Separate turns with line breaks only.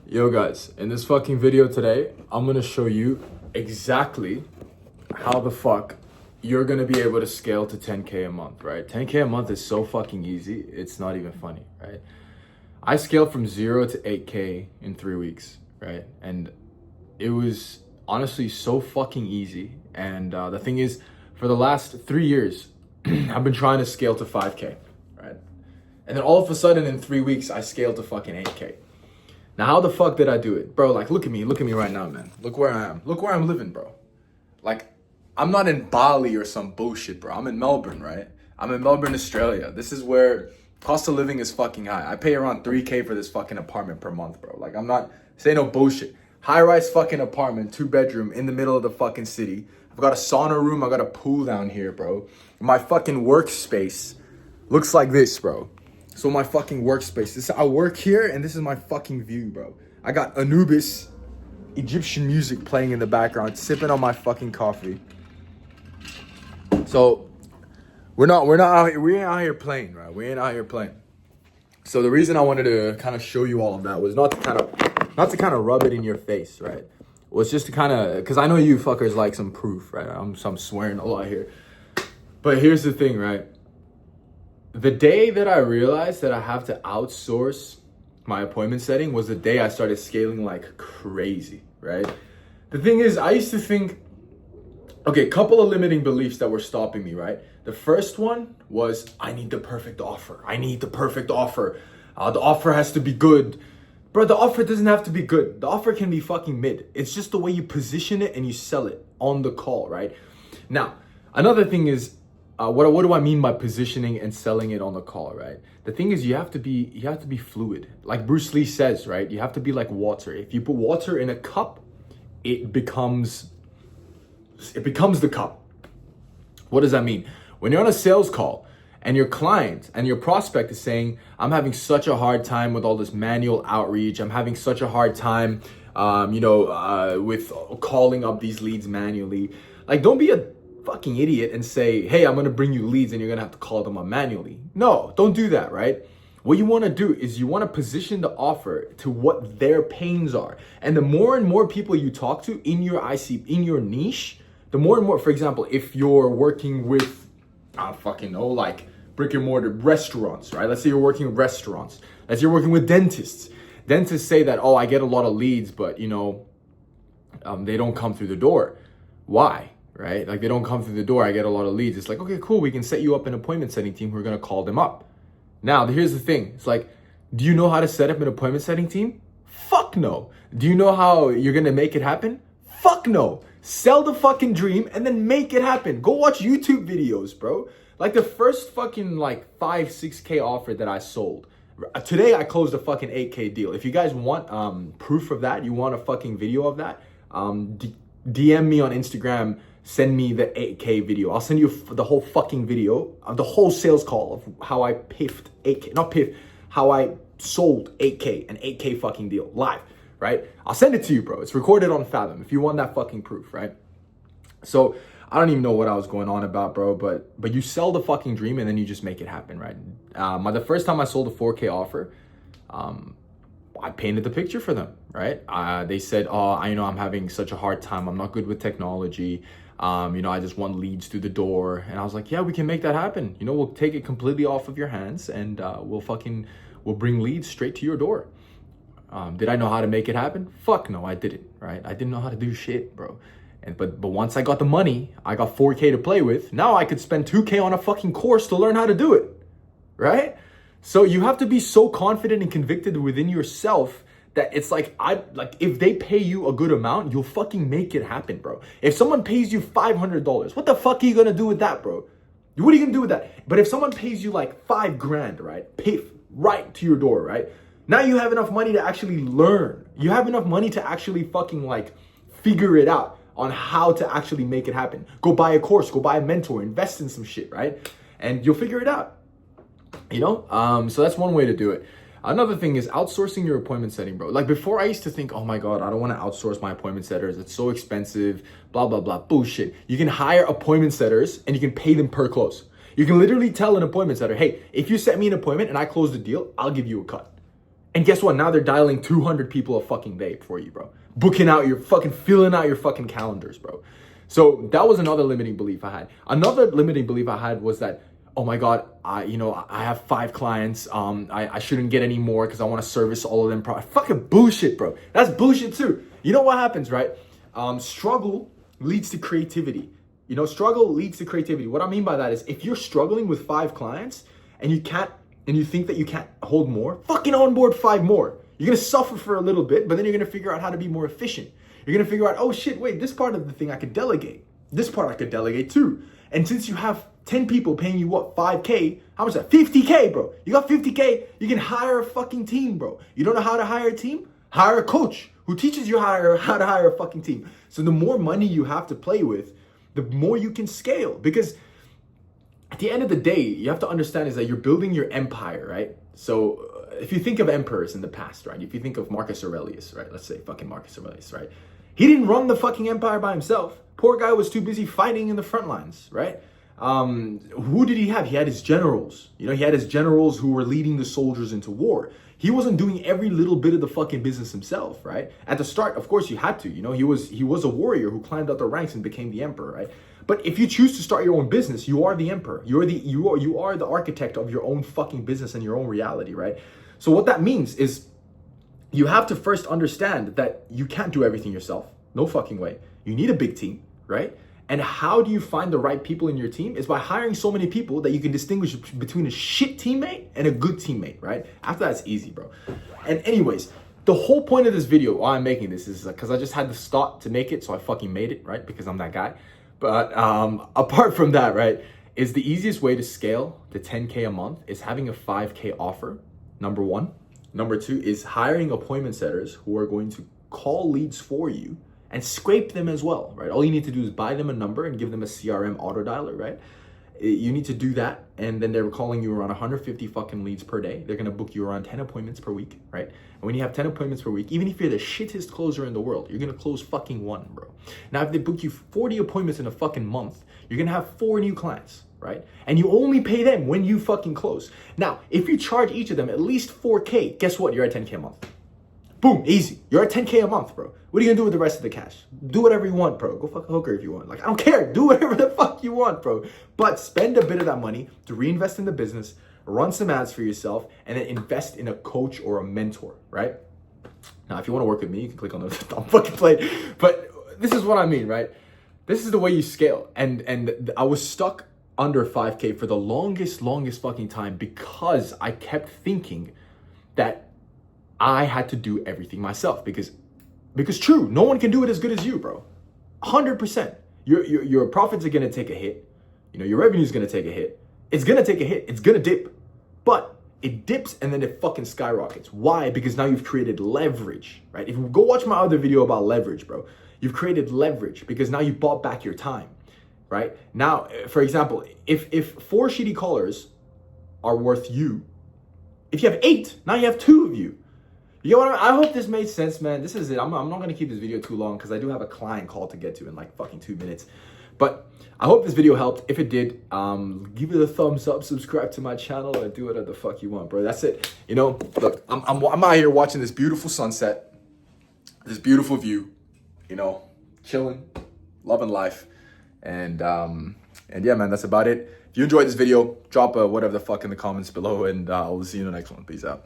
Yo guys, in this fucking video today, I'm gonna show you exactly how the fuck you're gonna be able to scale to 10K a month, right? 10K a month is so fucking easy, it's not even funny, right? I scaled from 0 to 8K in 3 weeks, right? And it was honestly so fucking easy. And the thing is, for the last 3 years, I've been trying to scale to 5K, right? And then all of a sudden in 3 weeks, I scaled to fucking 8K. Now, how the fuck did I do it? Bro, like, look at me right now, man. Look where I am. Look where I'm living, bro. Like, I'm not in Bali or some bullshit, bro. I'm in Melbourne, right? I'm in Melbourne, Australia. This is where cost of living is fucking high. I pay around 3K for this fucking apartment per month, bro. Like, I'm not saying no bullshit. High-rise fucking apartment, 2-bedroom, in the middle of the fucking city. I've got a sauna room. I got a pool down here, bro. My fucking workspace looks like this, bro. So my fucking workspace. I work here and this is my fucking view, bro. I got Anubis Egyptian music playing in the background, sipping on my fucking coffee. So we ain't out here playing, right? We ain't out here playing. So the reason I wanted to kind of show you all of that was not to kind of rub it in your face, right? Was just to kind of, because I know you fuckers like some proof, right? I'm swearing a lot here. But here's the thing, right? The day that I realized that I have to outsource my appointment setting was the day I started scaling like crazy, right? The thing is, I used to think, okay, couple of limiting beliefs that were stopping me, right? The first one was, I need the perfect offer. I need the perfect offer. The offer has to be good. Bro, the offer doesn't have to be good. The offer can be fucking mid. It's just the way you position it and you sell it on the call, right? Now, another thing is, what do I mean by positioning and selling it on the call, right? The thing is, you have to be fluid. Like Bruce Lee says, right? You have to be like water. If you put water in a cup, it becomes the cup. What does that mean? When you're on a sales call and your client and your prospect is saying, I'm having such a hard time with all this manual outreach. I'm having such a hard time, with calling up these leads manually. Like, don't be a fucking idiot and say, hey, I'm gonna bring you leads and you're gonna have to call them up manually. No, don't do that, right? What you want to do is you want to position the offer to what their pains are. And the more and more people you talk to in your niche, the more and more, for example, if you're working with, like brick and mortar restaurants, right? Let's say you're working with restaurants. Let's say you're working with dentists. Dentists say that, oh, I get a lot of leads, but they don't come through the door. Why? Right? Like, they don't come through the door. I get a lot of leads. It's like, okay, cool. We can set you up an appointment setting team who are going to call them up. Now, here's the thing. It's like, do you know how to set up an appointment setting team? Fuck no. Do you know how you're going to make it happen? Fuck no. Sell the fucking dream and then make it happen. Go watch YouTube videos, bro. Like, the first fucking 5, 6K offer that I sold. Today, I closed a fucking 8K deal. If you guys want proof of that, you want a fucking video of that, DM me on Instagram. Send me the 8K video. I'll send you the whole fucking video of the whole sales call of how I piffed 8K, how I sold 8K, an 8K fucking deal live, right? I'll send it to you, bro. It's recorded on Fathom if you want that fucking proof, right? So I don't even know what I was going on about, bro, but you sell the fucking dream and then you just make it happen, right? The first time I sold a 4K offer, I painted the picture for them, right? They said, oh, I'm having such a hard time. I'm not good with technology. I just want leads through the door. And I was like, yeah, we can make that happen. We'll take it completely off of your hands and we'll bring leads straight to your door. Did I know how to make it happen? Fuck no, I didn't, right? I didn't know how to do shit, bro. But once I got the money, I got 4K to play with. Now I could spend 2K on a fucking course to learn how to do it, right? So you have to be so confident and convicted within yourself that it's like, if they pay you a good amount, you'll fucking make it happen, bro. If someone pays you $500, what the fuck are you gonna do with that, bro? What are you gonna do with that? But if someone pays you like $5,000, right? Pay right to your door, right? Now you have enough money to actually learn. You have enough money to actually fucking figure it out on how to actually make it happen. Go buy a course, go buy a mentor, invest in some shit, right? And you'll figure it out. So that's one way to do it. Another thing is outsourcing your appointment setting, bro. Like, before I used to think, oh my God, I don't want to outsource my appointment setters. It's so expensive, blah, blah, blah, bullshit. You can hire appointment setters and you can pay them per close. You can literally tell an appointment setter, hey, if you set me an appointment and I close the deal, I'll give you a cut. And guess what? Now they're dialing 200 people a fucking day for you, bro. Booking out your fucking, filling out your fucking calendars, bro. So that was another limiting belief I had. Another limiting belief I had was that, oh my God, I have 5 clients. I shouldn't get any more because I want to service all of them. Fucking bullshit, bro. That's bullshit too. You know what happens, right? Struggle leads to creativity. Struggle leads to creativity. What I mean by that is if you're struggling with 5 clients and you think that you can't hold more, fucking onboard 5 more. You're going to suffer for a little bit, but then you're going to figure out how to be more efficient. You're going to figure out, oh shit, wait, this part of the thing I could delegate. This part I could delegate too. And since you have 10 people paying you what, 5K, how much is that? 50K, bro. You got 50K, you can hire a fucking team, bro. You don't know how to hire a team? Hire a coach who teaches you how to hire a fucking team. So the more money you have to play with, the more you can scale. Because at the end of the day, you have to understand is that you're building your empire, right? So if you think of emperors in the past, right? If you think of Marcus Aurelius, right? Let's say fucking Marcus Aurelius, right? He didn't run the fucking empire by himself. Poor guy was too busy fighting in the front lines, right? Who did he have? He had his generals. He had his generals who were leading the soldiers into war. He wasn't doing every little bit of the fucking business himself, right? At the start, of course, you had to. He was a warrior who climbed up the ranks and became the emperor, right? But if you choose to start your own business, you are the emperor. You are the architect of your own fucking business and your own reality, right? So what that means is you have to first understand that you can't do everything yourself. No fucking way. You need a big team, right? And how do you find the right people in your team? Is by hiring so many people that you can distinguish between a shit teammate and a good teammate, right? After that, it's easy, bro. And anyways, the whole point of this video, why I'm making this is because I just had this thought to make it, so I fucking made it, right? Because I'm that guy. But apart from that, right, is the easiest way to scale to 10K a month is having a 5K offer, number 1. Number 2 is hiring appointment setters who are going to call leads for you and scrape them as well, right? All you need to do is buy them a number and give them a CRM auto dialer, right? You need to do that, and then they're calling you around 150 fucking leads per day. They're gonna book you around 10 appointments per week, right? And when you have 10 appointments per week, even if you're the shittest closer in the world, you're gonna close fucking 1, bro. Now, if they book you 40 appointments in a fucking month, you're gonna have 4 new clients, right? And you only pay them when you fucking close. Now, if you charge each of them at least 4K, guess what? You're at 10K a month. Boom, easy. You're at 10K a month, bro. What are you gonna do with the rest of the cash? Do whatever you want, bro. Go fuck a hooker if you want. Like, I don't care. Do whatever the fuck you want, bro. But spend a bit of that money to reinvest in the business, run some ads for yourself, and then invest in a coach or a mentor, right? Now, if you want to work with me, you can click on the fucking play. But this is what I mean, right? This is the way you scale. And I was stuck under 5K for the longest fucking time because I kept thinking that I had to do everything myself because true, no one can do it as good as you, bro. 100%. Your profits are gonna take a hit. Your revenue is gonna take a hit. It's gonna take a hit. It's gonna dip, but it dips and then it fucking skyrockets. Why? Because now you've created leverage, right? If you go watch my other video about leverage, bro, you've created leverage because now you bought back your time, right? Now, for example, if 4 shitty callers are worth you, if you have 8, now you have 2 of you. You know what I hope this made sense, man. This is it. I'm not going to keep this video too long because I do have a client call to get to in like fucking 2 minutes. But I hope this video helped. If it did, give it a thumbs up, subscribe to my channel, and do whatever the fuck you want, bro. That's it. Look, I'm out here watching this beautiful sunset, this beautiful view, chilling, loving life. And yeah, man, that's about it. If you enjoyed this video, drop a whatever the fuck in the comments below, and I'll see you in the next one. Peace out.